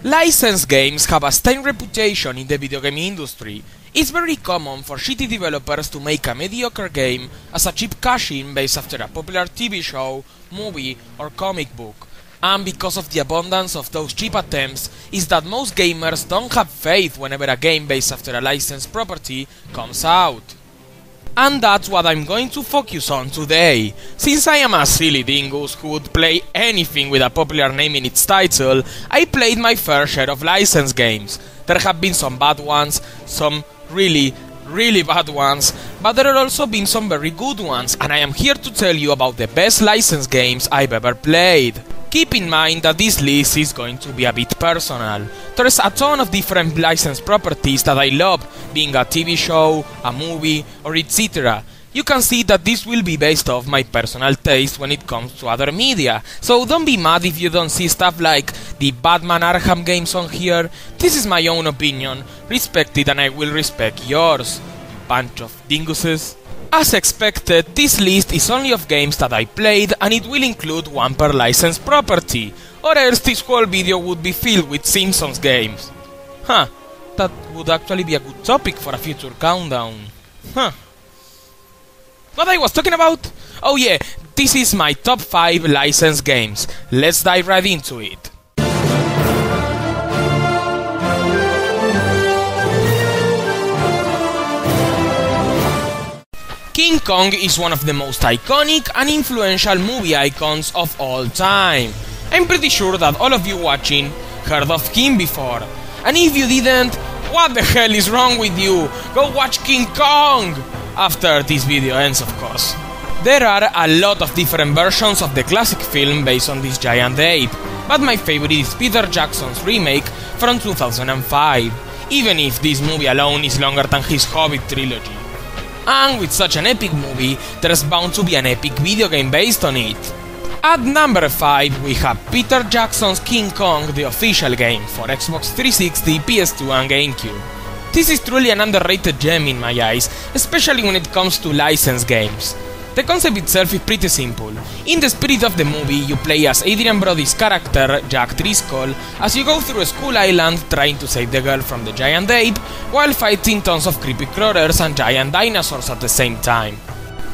Licensed games have a stained reputation in the video game industry. It's very common for shitty developers to make a mediocre game as a cheap cash-in based after a popular TV show, movie, or comic book. And because of the abundance of those cheap attempts, is that most gamers don't have faith whenever a game based after a licensed property comes out. And that's what I'm going to focus on today. Since I am a silly dingus who would play anything with a popular name in its title, I played my fair share of licensed games. There have been some bad ones, some really bad ones, but there have also been some very good ones, and I am here to tell you about the best licensed games I've ever played. Keep in mind that this list is going to be a bit personal. There's a ton of different licensed properties that I love, being a TV show, a movie, or etc. You can see that this will be based off my personal taste when it comes to other media, so don't be mad if you don't see stuff like the Batman Arkham games on here. This is my own opinion, respect it and I will respect yours. Bunch of dinguses. As expected, this list is only of games that I played and it will include one per licensed property, or else this whole video would be filled with Simpsons games. Huh, that would actually be a good topic for a future countdown. Huh. What I was talking about? Oh yeah, this is my top 5 licensed games. Let's dive right into it. King Kong is one of the most iconic and influential movie icons of all time. I'm pretty sure that all of you watching heard of him before. And if you didn't, what the hell is wrong with you? Go watch King Kong! After this video ends, of course. There are a lot of different versions of the classic film based on this giant ape, but my favorite is Peter Jackson's remake from 2005, even if this movie alone is longer than his Hobbit trilogy. And with such an epic movie, there's bound to be an epic video game based on it. At number 5 we have Peter Jackson's King Kong, the official game for Xbox 360, PS2 and GameCube. This is truly an underrated gem in my eyes, especially when it comes to licensed games. The concept itself is pretty simple. In the spirit of the movie, you play as Adrian Brody's character, Jack Driscoll, as you go through a school island trying to save the girl from the giant ape, while fighting tons of creepy crawlers and giant dinosaurs at the same time.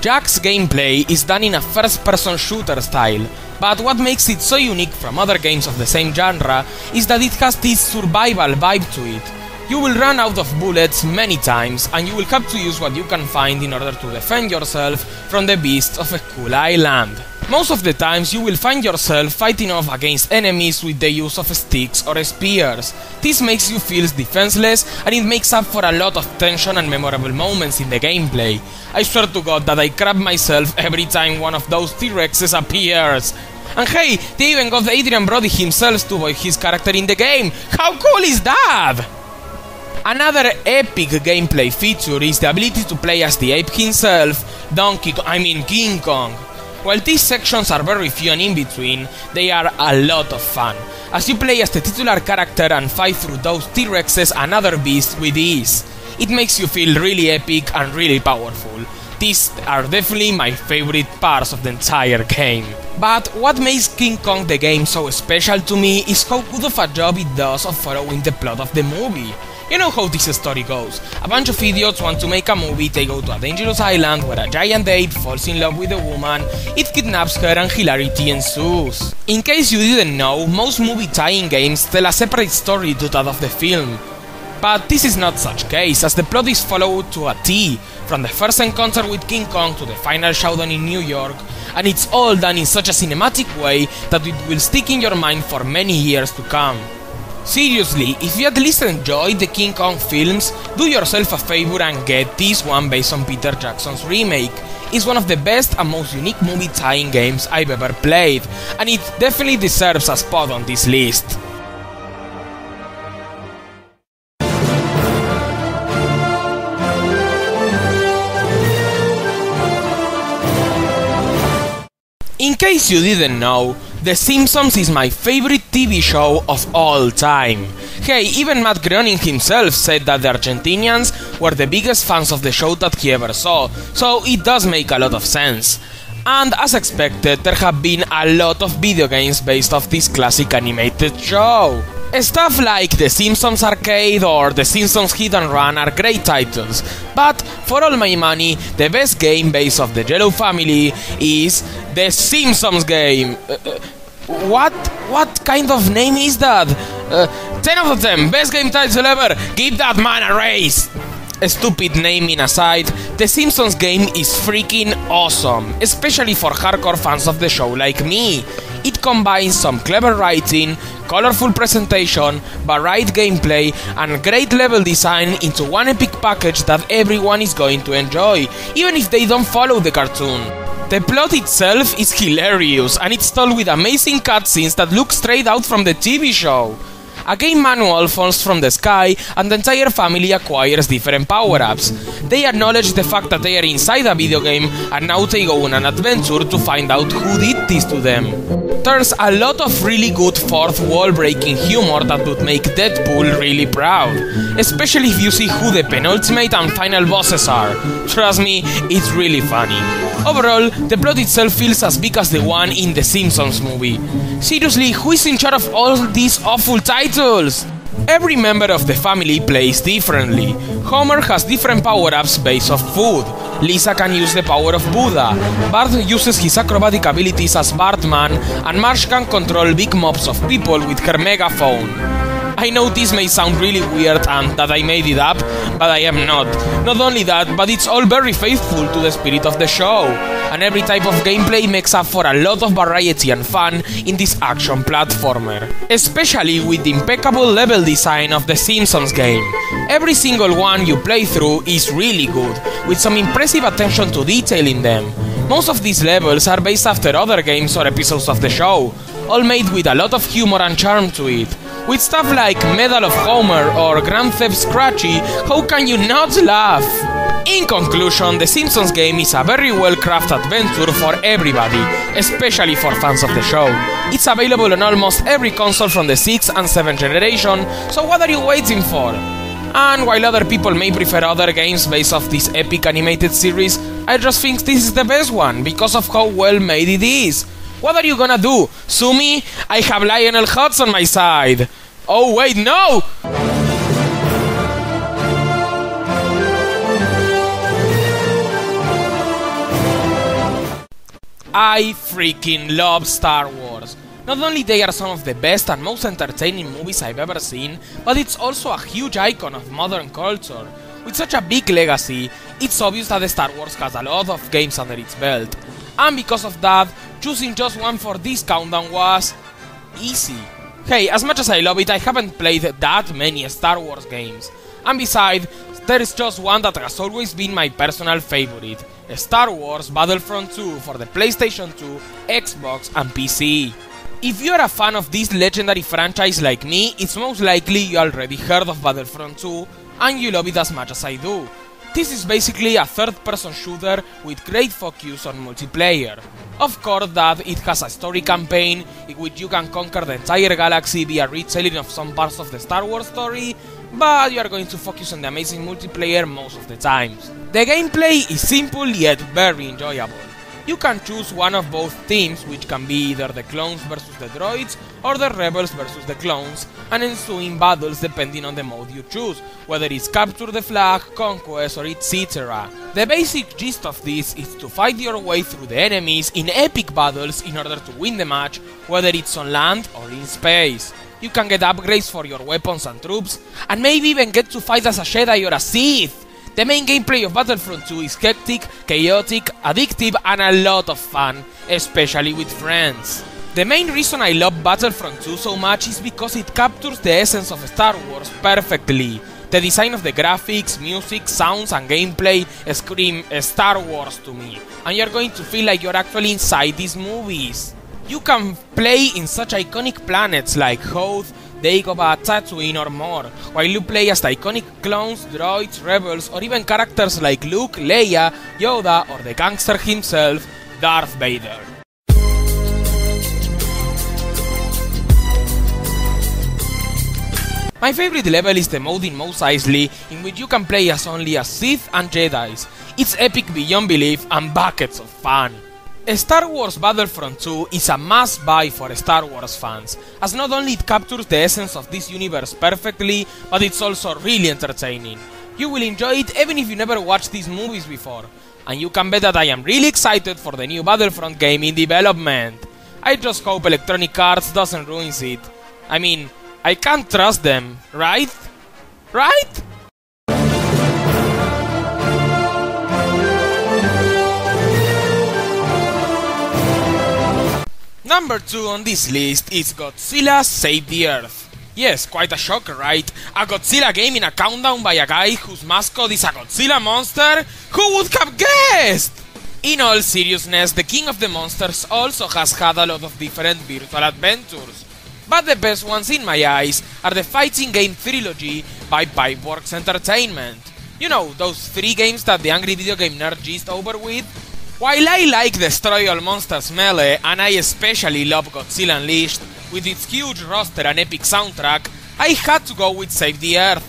Jack's gameplay is done in a first-person shooter style, but what makes it so unique from other games of the same genre is that it has this survival vibe to it. You will run out of bullets many times, and you will have to use what you can find in order to defend yourself from the beasts of a cool island. Most of the times you will find yourself fighting off against enemies with the use of sticks or spears. This makes you feel defenseless, and it makes up for a lot of tension and memorable moments in the gameplay. I swear to God that I crap myself every time one of those T-Rexes appears. And hey, they even got Adrian Brody himself to voice his character in the game. How cool is that? Another epic gameplay feature is the ability to play as the ape himself, King Kong. While these sections are very few and in between, they are a lot of fun, as you play as the titular character and fight through those T-Rexes and other beasts with ease. It makes you feel really epic and really powerful. These are definitely my favorite parts of the entire game. But what makes King Kong the game so special to me is how good of a job it does of following the plot of the movie. You know how this story goes. A bunch of idiots want to make a movie, they go to a dangerous island where a giant ape falls in love with a woman, it kidnaps her and hilarity ensues. In case you didn't know, most movie tie-in games tell a separate story to that of the film. But this is not such case, as the plot is followed to a T, from the first encounter with King Kong to the final showdown in New York, and it's all done in such a cinematic way that it will stick in your mind for many years to come. Seriously, if you at least enjoyed the King Kong films, do yourself a favor and get this one based on Peter Jackson's remake. It's one of the best and most unique movie tie-in games I've ever played, and it definitely deserves a spot on this list. In case you didn't know, The Simpsons is my favorite TV show of all time. Hey, even Matt Groening himself said that the Argentinians were the biggest fans of the show that he ever saw, so it does make a lot of sense. And as expected, there have been a lot of video games based off this classic animated show. Stuff like The Simpsons Arcade or The Simpsons Hit and Run are great titles, but for all my money, the best game based off the Yellow family is The Simpsons game. What kind of name is that? 10 out of 10, best game title ever, give that man a raise! Stupid naming aside, The Simpsons game is freaking awesome, especially for hardcore fans of the show like me. It combines some clever writing, colorful presentation, varied gameplay, and great level design into one epic package that everyone is going to enjoy, even if they don't follow the cartoon. The plot itself is hilarious, and it's told with amazing cutscenes that look straight out from the TV show. A game manual falls from the sky, and the entire family acquires different power-ups. They acknowledge the fact that they are inside a video game, and now they go on an adventure to find out who did this to them. There's a lot of really good fourth wall-breaking humor that would make Deadpool really proud, especially if you see who the penultimate and final bosses are. Trust me, it's really funny. Overall, the plot itself feels as big as the one in The Simpsons movie. Seriously, who is in charge of all these awful titles? Every member of the family plays differently. Homer has different power-ups based off food. Lisa can use the power of Buddha. Bart uses his acrobatic abilities as Bartman, and Marge can control big mobs of people with her megaphone. I know this may sound really weird and that I made it up, but I am not. Not only that, but it's all very faithful to the spirit of the show, and every type of gameplay makes up for a lot of variety and fun in this action platformer. Especially with the impeccable level design of the Simpsons game. Every single one you play through is really good, with some impressive attention to detail in them. Most of these levels are based after other games or episodes of the show, all made with a lot of humor and charm to it. With stuff like Medal of Homer or Grand Theft Scratchy, how can you not laugh? In conclusion, The Simpsons game is a very well-crafted adventure for everybody, especially for fans of the show. It's available on almost every console from the 6th and 7th generation, so what are you waiting for? And while other people may prefer other games based off this epic animated series, I just think this is the best one because of how well made it is. What are you gonna do? Sue me? I have Lionel Hutz on my side. Oh wait, no! I freaking love Star Wars. Not only they are some of the best and most entertaining movies I've ever seen, but it's also a huge icon of modern culture. With such a big legacy, it's obvious that Star Wars has a lot of games under its belt. And because of that, choosing just one for this countdown was easy. Hey, as much as I love it, I haven't played that many Star Wars games. And besides, there is just one that has always been my personal favorite: Star Wars Battlefront 2 for the PlayStation 2, Xbox and PC. If you're a fan of this legendary franchise like me, it's most likely you already heard of Battlefront 2 and you love it as much as I do. This is basically a third-person shooter with great focus on multiplayer. Of course that it has a story campaign in which you can conquer the entire galaxy via retelling of some parts of the Star Wars story, but you are going to focus on the amazing multiplayer most of the times. The gameplay is simple yet very enjoyable. You can choose one of both teams, which can be either the clones versus the droids or the rebels versus the clones, and ensuing battles depending on the mode you choose, whether it's capture the flag, conquest or etc. The basic gist of this is to fight your way through the enemies in epic battles in order to win the match, whether it's on land or in space. You can get upgrades for your weapons and troops, and maybe even get to fight as a Jedi or a Sith. The main gameplay of Battlefront 2 is hectic, chaotic, addictive and a lot of fun, especially with friends. The main reason I love Battlefront 2 so much is because it captures the essence of Star Wars perfectly. The design of the graphics, music, sounds and gameplay scream Star Wars to me, and you're going to feel like you're actually inside these movies. You can play in such iconic planets like Hoth, Dagobah, Tatooine or more, while you play as the iconic clones, droids, rebels or even characters like Luke, Leia, Yoda or the gangster himself, Darth Vader. My favorite level is the mode in Mos Eisley, in which you can play as only as Sith and Jedis. It's epic beyond belief and buckets of fun. Star Wars Battlefront 2 is a must-buy for Star Wars fans, as not only it captures the essence of this universe perfectly, but it's also really entertaining. You will enjoy it even if you never watched these movies before, and you can bet that I am really excited for the new Battlefront game in development. I just hope Electronic Arts doesn't ruin it. I mean, I can't trust them, right? Right? Number 2 on this list is Godzilla Save the Earth. Yes, quite a shocker, right? A Godzilla game in a countdown by a guy whose mascot is a Godzilla monster? Who would have guessed? In all seriousness, the King of the Monsters also has had a lot of different virtual adventures. But the best ones in my eyes are the fighting game trilogy by Pipeworks Entertainment. You know, those 3 games that the angry video game nerd jizzed over with? While I like Destroy All Monsters Melee, and I especially love Godzilla Unleashed, with its huge roster and epic soundtrack, I had to go with Save the Earth.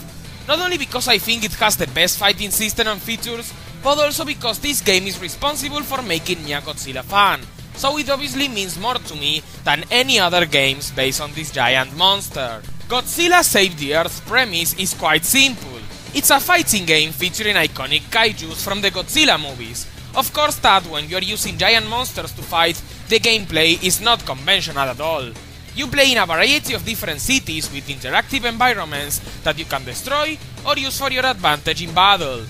Not only because I think it has the best fighting system and features, but also because this game is responsible for making me a Godzilla fan, so it obviously means more to me than any other games based on this giant monster. Godzilla Save the Earth's premise is quite simple. It's a fighting game featuring iconic kaijus from the Godzilla movies. Of course that when you're using giant monsters to fight, the gameplay is not conventional at all. You play in a variety of different cities with interactive environments that you can destroy or use for your advantage in battle.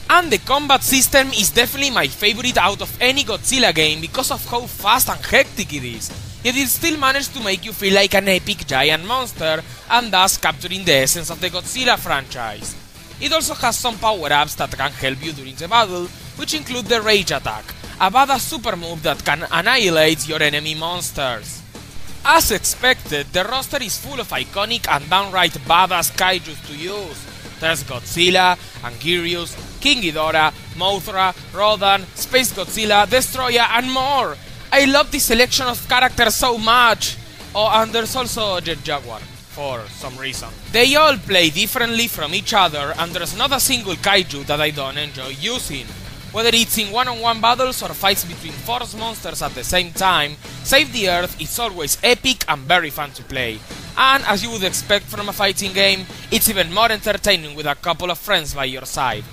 And the combat system is definitely my favorite out of any Godzilla game because of how fast and hectic it is, yet it still managed to make you feel like an epic giant monster and thus capturing the essence of the Godzilla franchise. It also has some power-ups that can help you during the battle, which include the Rage Attack, a badass super move that can annihilate your enemy monsters. As expected, the roster is full of iconic and downright badass kaijus to use. There's Godzilla, Anguirus, King Ghidorah, Mothra, Rodan, Space Godzilla, Destroyer, and more! I love this selection of characters so much! Oh, and there's also Jet Jaguar, for some reason. They all play differently from each other, and there's not a single kaiju that I don't enjoy using. Whether it's in one-on-one battles or fights between force monsters at the same time, Save the Earth is always epic and very fun to play. And as you would expect from a fighting game, it's even more entertaining with a couple of friends by your side.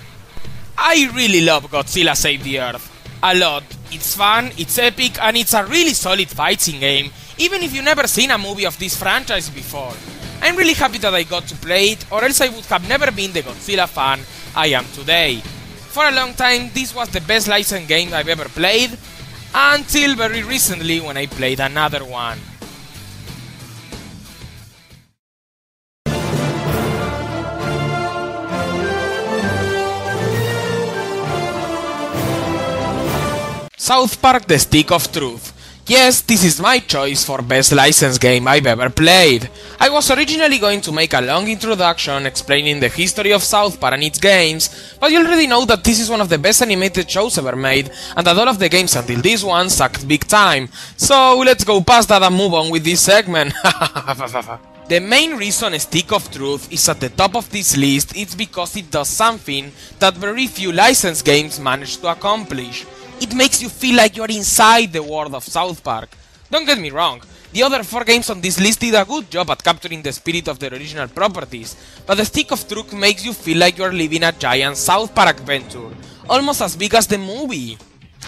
I really love Godzilla Save the Earth. A lot. It's fun, it's epic, and it's a really solid fighting game, even if you've never seen a movie of this franchise before. I'm really happy that I got to play it, or else I would have never been the Godzilla fan I am today. For a long time, this was the best licensed game I've ever played, until very recently when I played another one. South Park: The Stick of Truth. Yes, this is my choice for best licensed game I've ever played. I was originally going to make a long introduction explaining the history of South Park and its games, but you already know that this is one of the best animated shows ever made, and that all of the games until this one sucked big time. So let's go past that and move on with this segment. The main reason Stick of Truth is at the top of this list is because it does something that very few licensed games manage to accomplish. It makes you feel like you're inside the world of South Park. Don't get me wrong, the other 4 games on this list did a good job at capturing the spirit of the original properties, but the Stick of Truth makes you feel like you're living a giant South Park adventure, almost as big as the movie.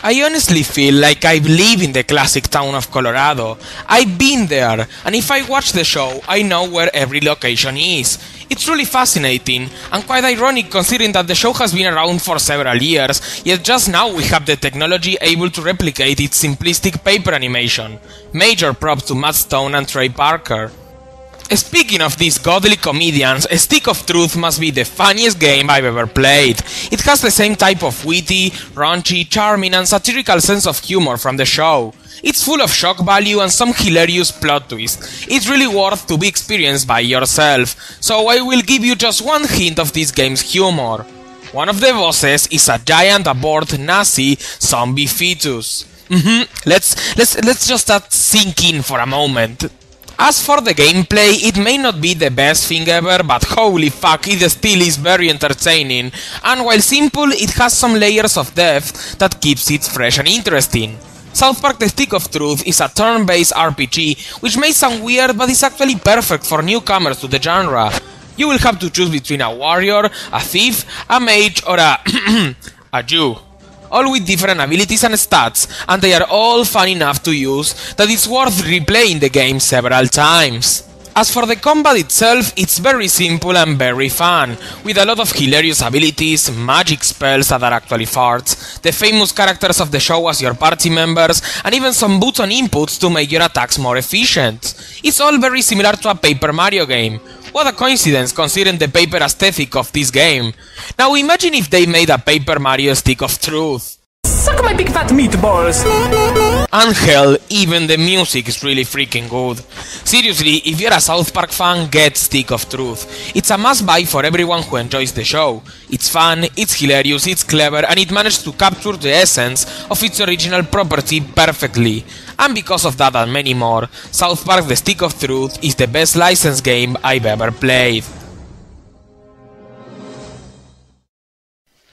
I honestly feel like I've lived in the classic town of Colorado. I've been there, and if I watch the show, I know where every location is. It's truly fascinating, and quite ironic considering that the show has been around for several years, yet just now we have the technology able to replicate its simplistic paper animation. Major props to Matt Stone and Trey Parker. Speaking of these godly comedians, Stick of Truth must be the funniest game I've ever played. It has the same type of witty, raunchy, charming and satirical sense of humor from the show. It's full of shock value and some hilarious plot twists. It's really worth to be experienced by yourself, so I will give you just one hint of this game's humor. One of the bosses is a giant aborted Nazi zombie fetus. Let's just let sink in for a moment. As for the gameplay, it may not be the best thing ever, but holy fuck, it still is very entertaining, and while simple, it has some layers of depth that keeps it fresh and interesting. South Park The Stick of Truth is a turn-based RPG which may sound weird but is actually perfect for newcomers to the genre. You will have to choose between a warrior, a thief, a mage or a Jew. All with different abilities and stats, and they are all fun enough to use that it's worth replaying the game several times. As for the combat itself, it's very simple and very fun, with a lot of hilarious abilities, magic spells that are actually farts, the famous characters of the show as your party members, and even some button inputs to make your attacks more efficient. It's all very similar to a Paper Mario game. What a coincidence considering the paper aesthetic of this game. Now imagine if they made a Paper Mario Stick of Truth. Suck my big fat meatballs! And hell, even the music is really freaking good. Seriously, if you're a South Park fan, get Stick of Truth. It's a must-buy for everyone who enjoys the show. It's fun, it's hilarious, it's clever, and it managed to capture the essence of its original property perfectly. And because of that and many more, South Park The Stick of Truth is the best licensed game I've ever played.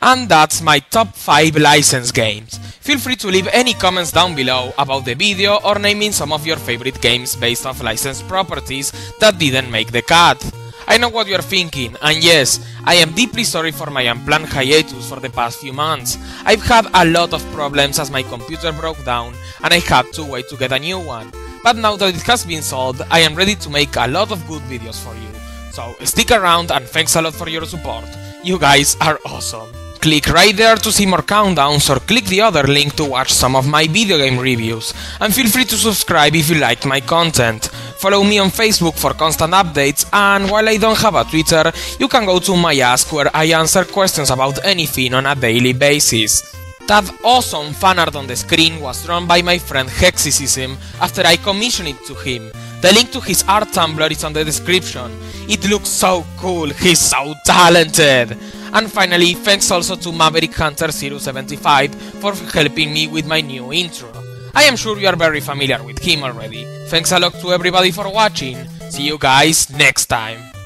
And that's my top 5 licensed games. Feel free to leave any comments down below about the video or naming some of your favorite games based off licensed properties that didn't make the cut. I know what you're thinking, and yes, I am deeply sorry for my unplanned hiatus for the past few months. I've had a lot of problems as my computer broke down and I had to wait to get a new one. But now that it has been solved, I am ready to make a lot of good videos for you. So stick around and thanks a lot for your support. You guys are awesome. Click right there to see more countdowns or click the other link to watch some of my video game reviews, and feel free to subscribe if you like my content. Follow me on Facebook for constant updates, and while I don't have a Twitter, you can go to my Ask where I answer questions about anything on a daily basis. That awesome fanart on the screen was drawn by my friend Hexicism after I commissioned it to him. The link to his art Tumblr is on the description. It looks so cool, he's so talented! And finally, thanks also to Maverick Hunter 075 for helping me with my new intro. I am sure you are very familiar with him already. Thanks a lot to everybody for watching. See you guys next time.